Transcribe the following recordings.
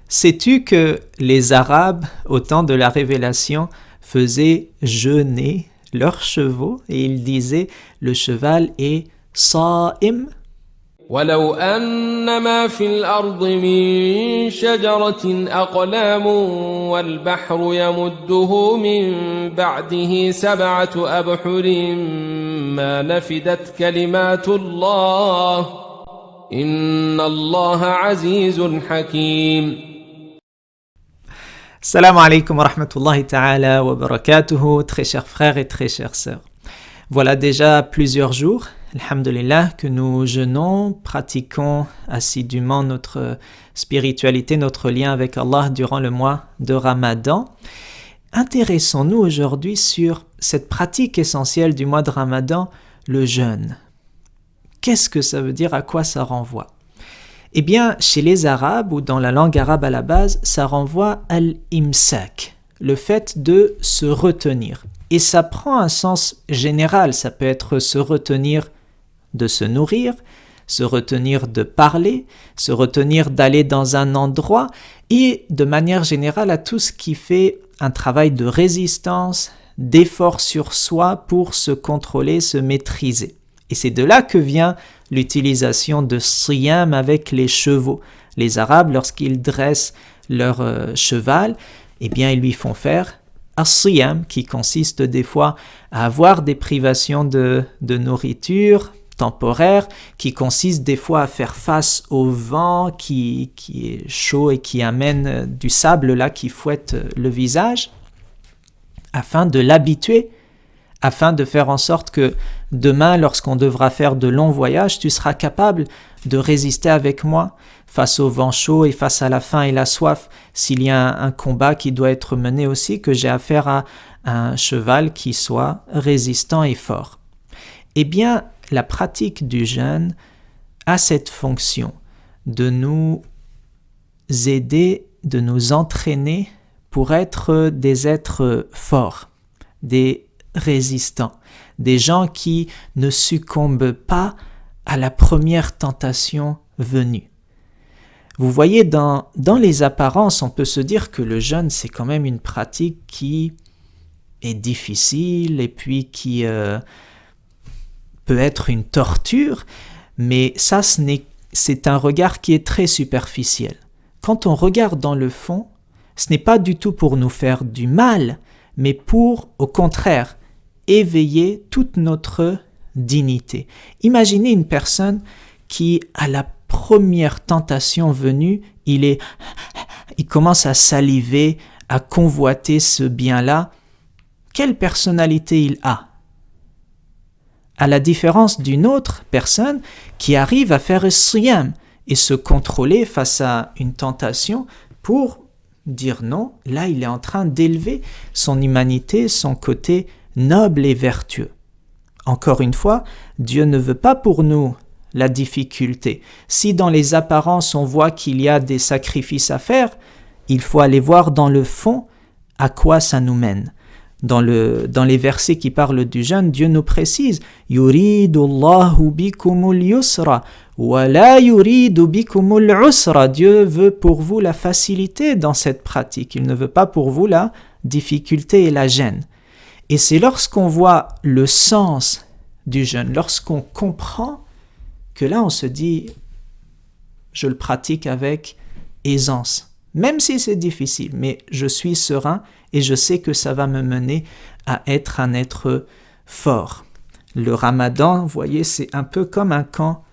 Sais-tu que les Arabes, au temps de la Révélation, faisaient jeûner leurs chevaux et ils disaient le cheval est sa'im? ولو أن ما في الأرض من شجرة أقلام والبحر يمده من بعده 7 أبحر ما نفدت كلمات الله إن الله عزيز حكيم. Salam alaikum wa rahmatullahi ta'ala wa barakatuhu, très chers frères et très chères sœurs. Voilà déjà plusieurs jours, alhamdulillah, que nous jeûnons, pratiquons assidûment notre spiritualité, notre lien avec Allah durant le mois de Ramadan. Intéressons-nous aujourd'hui sur cette pratique essentielle du mois de Ramadan, le jeûne. Qu'est-ce que ça veut dire? À quoi ça renvoie? Eh bien, chez les Arabes, ou dans la langue arabe à la base, ça renvoie à l'imsak, le fait de se retenir. Et ça prend un sens général, ça peut être se retenir de se nourrir, se retenir de parler, se retenir d'aller dans un endroit, et de manière générale à tout ce qui fait un travail de résistance, d'effort sur soi pour se contrôler, se maîtriser. Et c'est de là que vient l'utilisation de siyam avec les chevaux. Les Arabes, lorsqu'ils dressent leur cheval, eh bien, ils lui font faire as-siyam, qui consiste des fois à avoir des privations de nourriture temporaire, qui consiste des fois à faire face au vent qui est chaud et qui amène du sable là qui fouette le visage, afin de l'habituer, afin de faire en sorte que demain, lorsqu'on devra faire de longs voyages, tu seras capable de résister avec moi face au vent chaud et face à la faim et la soif, s'il y a un combat qui doit être mené aussi, que j'ai affaire à un cheval qui soit résistant et fort. Eh bien, la pratique du jeûne a cette fonction de nous aider, de nous entraîner pour être des êtres forts, des résistants, des gens qui ne succombent pas à la première tentation venue. Vous voyez, dans les apparences, on peut se dire que le jeûne, c'est quand même une pratique qui est difficile et puis qui peut être une torture, mais ça, c'est un regard qui est très superficiel. Quand on regarde dans le fond, ce n'est pas du tout pour nous faire du mal, mais pour, au contraire, éveiller toute notre dignité. Imaginez une personne qui, à la première tentation venue, il commence à saliver, à convoiter ce bien-là. Quelle personnalité il a? À la différence d'une autre personne qui arrive à faire siyam et se contrôler face à une tentation pour dire non, là il est en train d'élever son humanité, son côté noble et vertueux. Encore une fois, Dieu ne veut pas pour nous la difficulté. Si dans les apparences on voit qu'il y a des sacrifices à faire, il faut aller voir dans le fond à quoi ça nous mène. Dans les versets qui parlent du jeûne, Dieu nous précise « Yuridu Allahu bikumul yusra wa la yuridu bikumul usra » Dieu veut pour vous la facilité dans cette pratique. Il ne veut pas pour vous la difficulté et la gêne. Et c'est lorsqu'on voit le sens du jeûne, lorsqu'on comprend que là on se dit « je le pratique avec aisance ». Même si c'est difficile, mais je suis serein et je sais que ça va me mener à être un être fort. Le Ramadan, vous voyez, c'est un peu comme un camp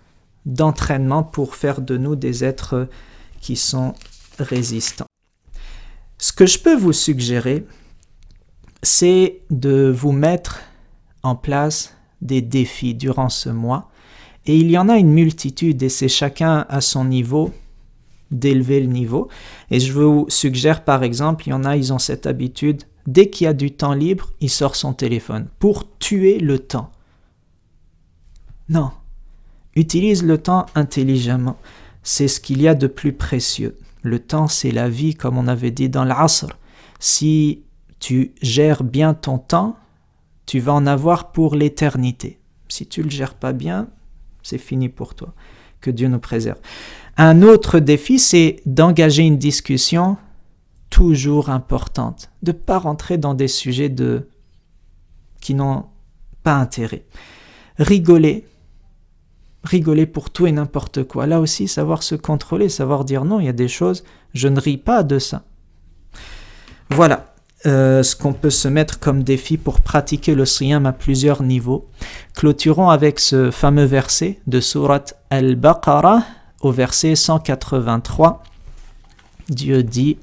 d'entraînement pour faire de nous des êtres qui sont résistants. Ce que je peux vous suggérer, c'est de vous mettre en place des défis durant ce mois. Et il y en a une multitude et c'est chacun à son niveau d'élever le niveau. Et je vous suggère par exemple, il y en a, ils ont cette habitude, dès qu'il y a du temps libre, il sort son téléphone pour tuer le temps. Non, utilise le temps intelligemment. C'est ce qu'il y a de plus précieux. Le temps, c'est la vie, comme on avait dit dans l'Asr. Si tu gères bien ton temps, tu vas en avoir pour l'éternité. Si tu ne le gères pas bien, c'est fini pour toi. Que Dieu nous préserve. Un autre défi, c'est d'engager une discussion toujours importante, de ne pas rentrer dans des sujets qui n'ont pas intérêt. Rigoler pour tout et n'importe quoi. Là aussi, savoir se contrôler, savoir dire non, il y a des choses, je ne ris pas de ça. Voilà ce qu'on peut se mettre comme défi pour pratiquer le siyam à plusieurs niveaux. Clôturons avec ce fameux verset de sourate Al-Baqarah au verset 183. Dieu dit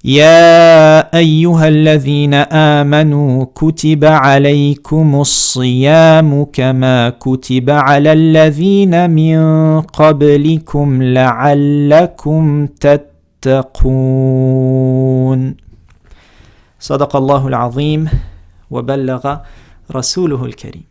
يا أيها الذين آمنوا كتب عليكم الصيام كما كتب على الذين من قبلكم لعلكم تتقون صدق الله العظيم وبلغ رسوله الكريم